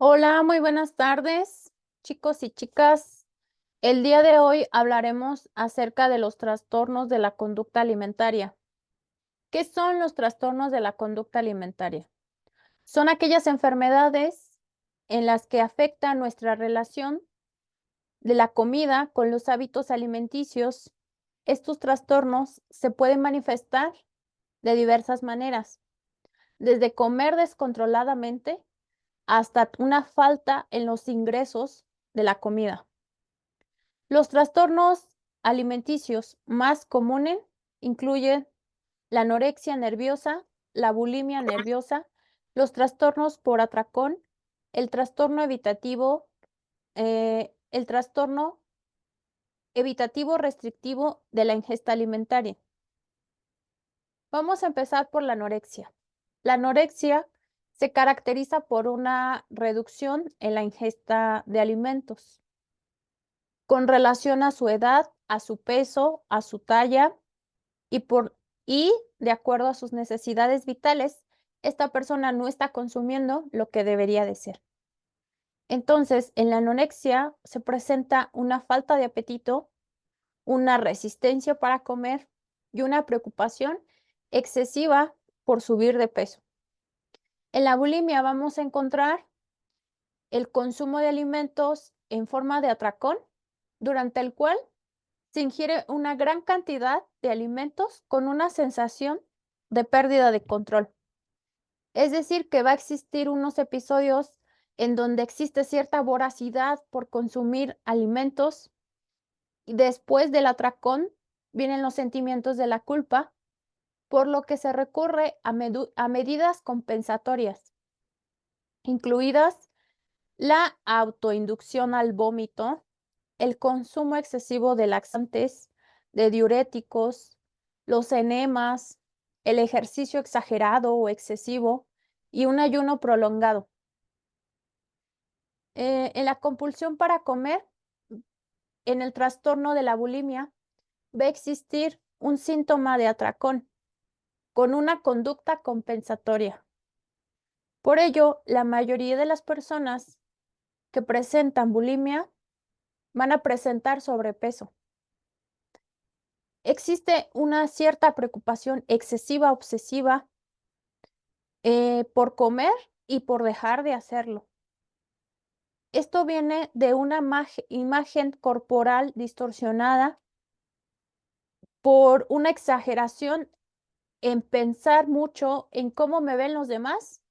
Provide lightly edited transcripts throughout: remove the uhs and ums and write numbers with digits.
Hola, muy buenas tardes, chicos y chicas. El día de hoy hablaremos acerca de los trastornos de la conducta alimentaria. ¿Qué son los trastornos de la conducta alimentaria? Son aquellas enfermedades en las que afecta nuestra relación de la comida con los hábitos alimenticios. Estos trastornos se pueden manifestar de diversas maneras, desde comer descontroladamente hasta una falta en los ingresos de la comida. Los trastornos alimenticios más comunes incluyen la anorexia nerviosa, la bulimia nerviosa, los trastornos por atracón, el trastorno el trastorno evitativo restrictivo de la ingesta alimentaria. Vamos a empezar por la anorexia. La anorexia se caracteriza por una reducción en la ingesta de alimentos con relación a su edad, a su peso, a su talla y y de acuerdo a sus necesidades vitales, esta persona no está consumiendo lo que debería de ser. Entonces, en la anorexia se presenta una falta de apetito, una resistencia para comer y una preocupación excesiva por subir de peso. En la bulimia vamos a encontrar el consumo de alimentos en forma de atracón, durante el cual se ingiere una gran cantidad de alimentos con una sensación de pérdida de control. Es decir, que va a existir unos episodios en donde existe cierta voracidad por consumir alimentos y después del atracón vienen los sentimientos de la culpa, por lo que se recurre a medidas compensatorias, incluidas la autoinducción al vómito, el consumo excesivo de laxantes, de diuréticos, los enemas, el ejercicio exagerado o excesivo y un ayuno prolongado. En la compulsión para comer, en el trastorno de la bulimia, va a existir un síntoma de atracón con una conducta compensatoria. Por ello, la mayoría de las personas que presentan bulimia van a presentar sobrepeso. Existe una cierta preocupación excesiva, obsesiva, por comer y por dejar de hacerlo. Esto viene de una imagen corporal distorsionada por una exageración en pensar mucho en cómo me ven los demás,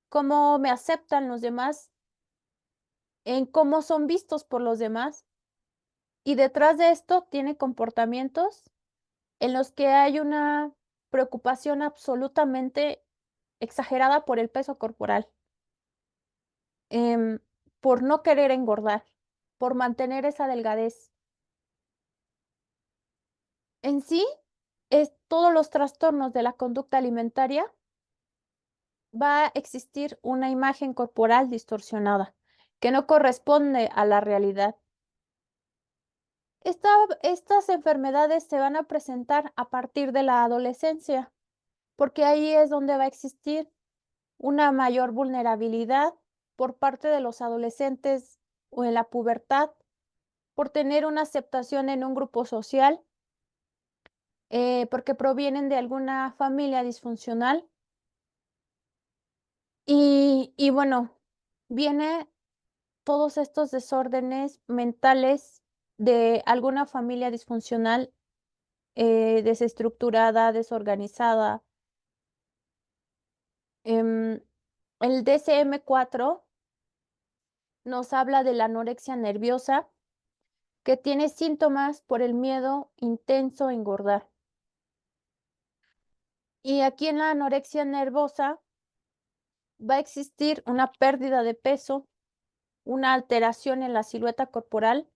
cómo me aceptan los demás, en cómo son vistos por los demás. Y detrás de esto tiene comportamientos en los que hay una preocupación absolutamente exagerada por el peso corporal, em, por no querer engordar, por mantener esa delgadez. En sí, es todos los trastornos de la conducta alimentaria va a existir una imagen corporal distorsionada que no corresponde a la realidad. Estas enfermedades se van a presentar a partir de la adolescencia, porque ahí es donde va a existir una mayor vulnerabilidad por parte de los adolescentes o en la pubertad, por tener una aceptación en un grupo social, porque provienen de alguna familia disfuncional. Y bueno, viene todos estos desórdenes mentales de alguna familia disfuncional, desestructurada, desorganizada. Em, el DSM-4 nos habla de la anorexia nerviosa, que tiene síntomas por el miedo intenso a engordar. Y aquí en la anorexia nervosa va a existir una pérdida de peso, una alteración en la silueta corporal,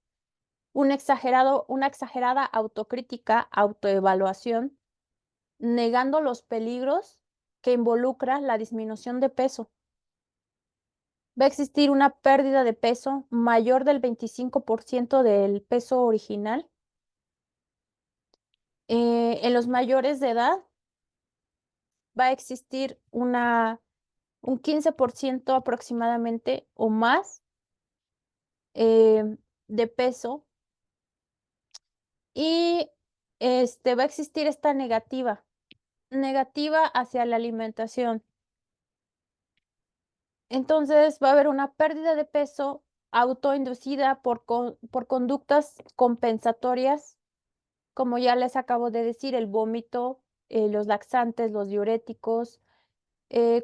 una exagerada autocrítica, autoevaluación, negando los peligros que involucra la disminución de peso. Va a existir una pérdida de peso mayor del 25% del peso original. En los mayores de edad va a existir una un 15% aproximadamente o más de peso y va a existir esta negativa hacia la alimentación. Entonces va a haber una pérdida de peso autoinducida por conductas compensatorias, como ya les acabo de decir, el vómito, los laxantes, los diuréticos.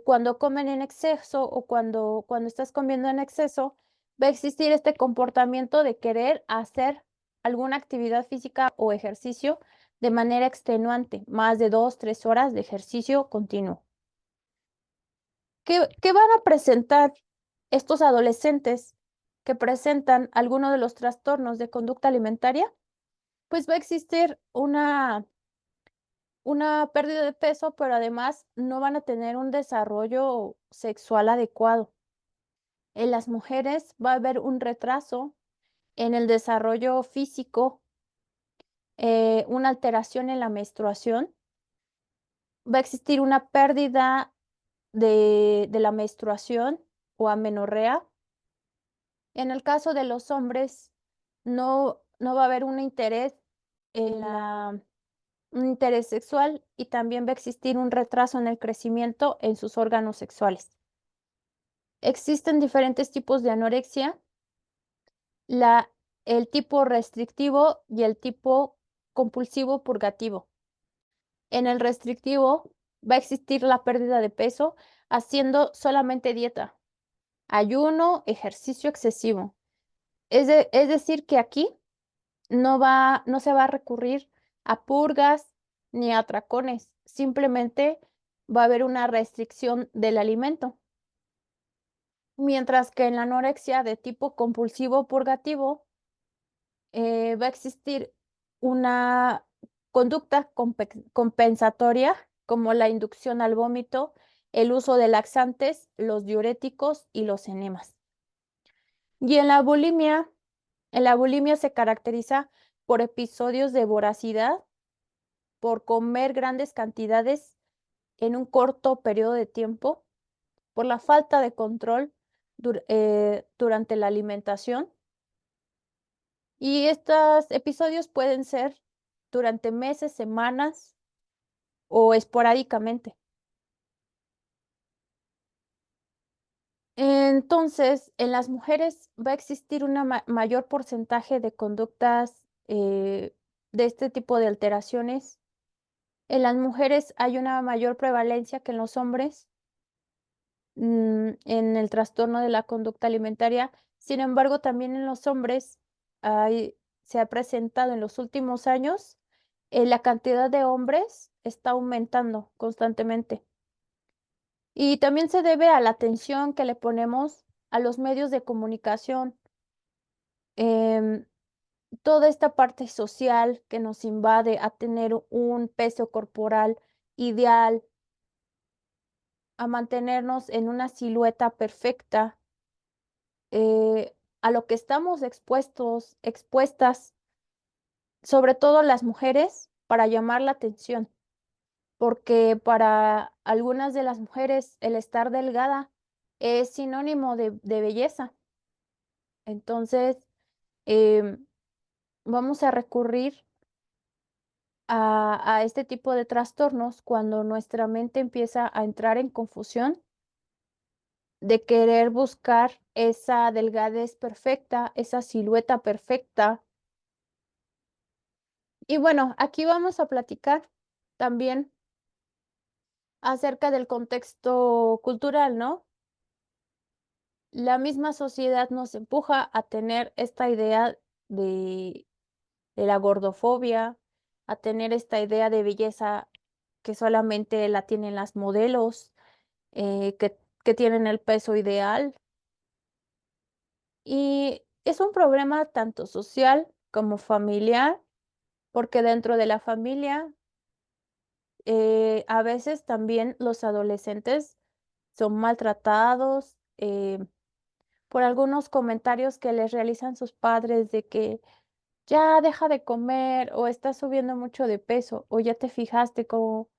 Cuando comen en exceso o cuando estás comiendo en exceso, va a existir este comportamiento de querer hacer alguna actividad física o ejercicio de manera extenuante, más de 2, 3 horas de ejercicio continuo. ¿Qué van a presentar estos adolescentes que presentan alguno de los trastornos de conducta alimentaria? Pues va a existir una pérdida de peso, pero además no van a tener un desarrollo sexual adecuado. En las mujeres va a haber un retraso en el desarrollo físico, una alteración en la menstruación, va a existir una pérdida de la menstruación o amenorrea. En el caso de los hombres, no va a haber un interés en un interés sexual y también va a existir un retraso en el crecimiento en sus órganos sexuales. Existen diferentes tipos de anorexia, el tipo restrictivo y el tipo compulsivo purgativo. En el restrictivo va a existir la pérdida de peso haciendo solamente dieta, ayuno, ejercicio excesivo. Es decir, que aquí no se va a recurrir a purgas ni a atracones, simplemente va a haber una restricción del alimento. Mientras que en la anorexia de tipo compulsivo purgativo va a existir una conducta compensatoria como la inducción al vómito, el uso de laxantes, los diuréticos y los enemas. Y en la bulimia se caracteriza por episodios de voracidad, por comer grandes cantidades en un corto periodo de tiempo, por la falta de control durante la alimentación. Y estos episodios pueden ser durante meses, semanas o esporádicamente. Entonces, en las mujeres va a existir un mayor porcentaje de conductas de este tipo de alteraciones. En las mujeres hay una mayor prevalencia que en los hombres en el trastorno de la conducta alimentaria. Sin embargo, también en los hombres se ha presentado en los últimos años, la cantidad de hombres está aumentando constantemente. Y también se debe a la atención que le ponemos a los medios de comunicación, em, toda esta parte social que nos invade a tener un peso corporal ideal, a mantenernos en una silueta perfecta, a lo que estamos expuestas, sobre todo las mujeres, para llamar la atención, porque para algunas de las mujeres el estar delgada es sinónimo de belleza. Entonces, em, vamos a recurrir a este tipo de trastornos cuando nuestra mente empieza a entrar en confusión de querer buscar esa delgadez perfecta, esa silueta perfecta. Y bueno, aquí vamos a platicar también acerca del contexto cultural, ¿no? La misma sociedad nos empuja a tener esta idea de, de la gordofobia, a tener esta idea de belleza que solamente la tienen las modelos, que tienen el peso ideal. Y es un problema tanto social como familiar, porque dentro de la familia, a veces también los adolescentes son maltratados por algunos comentarios que les realizan sus padres de que ya deja de comer o estás subiendo mucho de peso o ya te fijaste cómo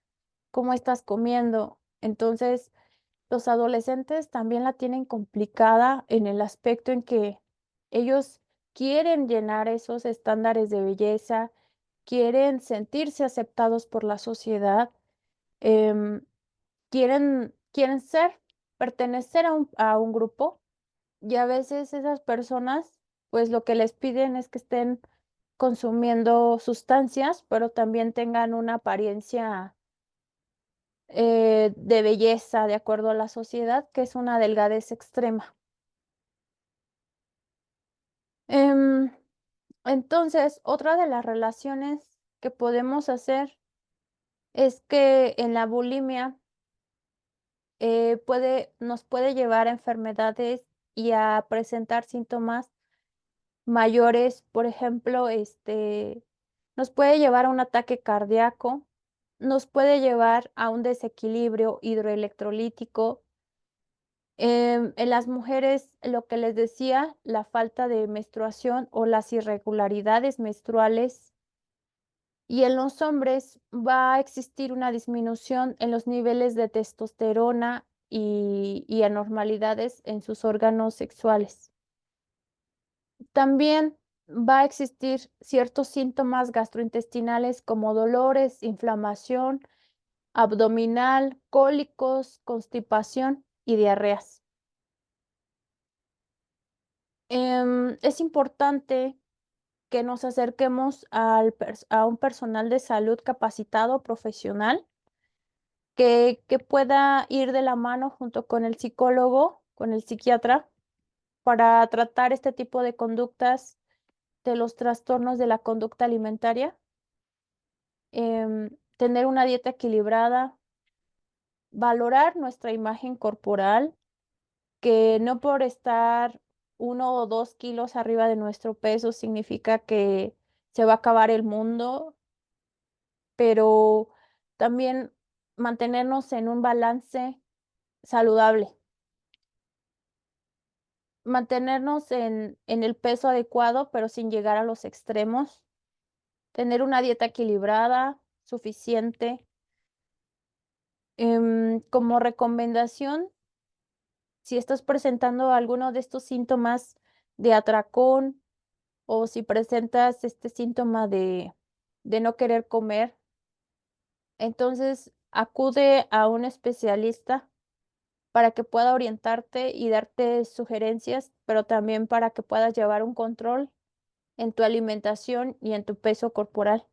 estás comiendo. Entonces, Los adolescentes también la tienen complicada en el aspecto en que ellos quieren llenar esos estándares de belleza, quieren sentirse aceptados por la sociedad, em, quieren pertenecer a un grupo, y a veces esas personas, pues, lo que les piden es que estén consumiendo sustancias, pero también tengan una apariencia, de belleza de acuerdo a la sociedad, que es una delgadez extrema. Em, entonces, otra de las relaciones que podemos hacer es que en la bulimia, nos puede llevar a enfermedades y a presentar síntomas mayores. Por ejemplo, nos puede llevar a un ataque cardíaco, nos puede llevar a un desequilibrio hidroelectrolítico. En las mujeres, lo que les decía, la falta de menstruación o las irregularidades menstruales. Y en los hombres va a existir una disminución en los niveles de testosterona y anormalidades en sus órganos sexuales. También va a existir ciertos síntomas gastrointestinales como dolores, inflamación abdominal, cólicos, constipación y diarreas. Es importante que nos acerquemos a un personal de salud capacitado, profesional, que pueda ir de la mano junto con el psicólogo, con el psiquiatra, para tratar este tipo de conductas de los trastornos de la conducta alimentaria, tener una dieta equilibrada, valorar nuestra imagen corporal, que no por estar 1 o 2 kilos arriba de nuestro peso significa que se va a acabar el mundo, pero también mantenernos en un balance saludable, mantenernos en el peso adecuado, pero sin llegar a los extremos, tener una dieta equilibrada, suficiente. Como recomendación, si estás presentando alguno de estos síntomas de atracón o si presentas este síntoma de no querer comer, entonces acude a un especialista para que pueda orientarte y darte sugerencias, pero también para que puedas llevar un control en tu alimentación y en tu peso corporal.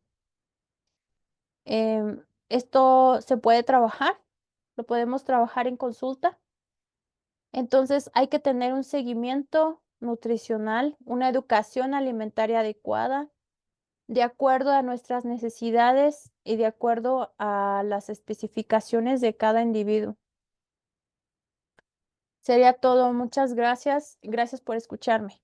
Esto se puede trabajar, lo podemos trabajar en consulta. Entonces hay que tener un seguimiento nutricional, una educación alimentaria adecuada, de acuerdo a nuestras necesidades y de acuerdo a las especificaciones de cada individuo. Sería todo. Muchas gracias. Gracias por escucharme.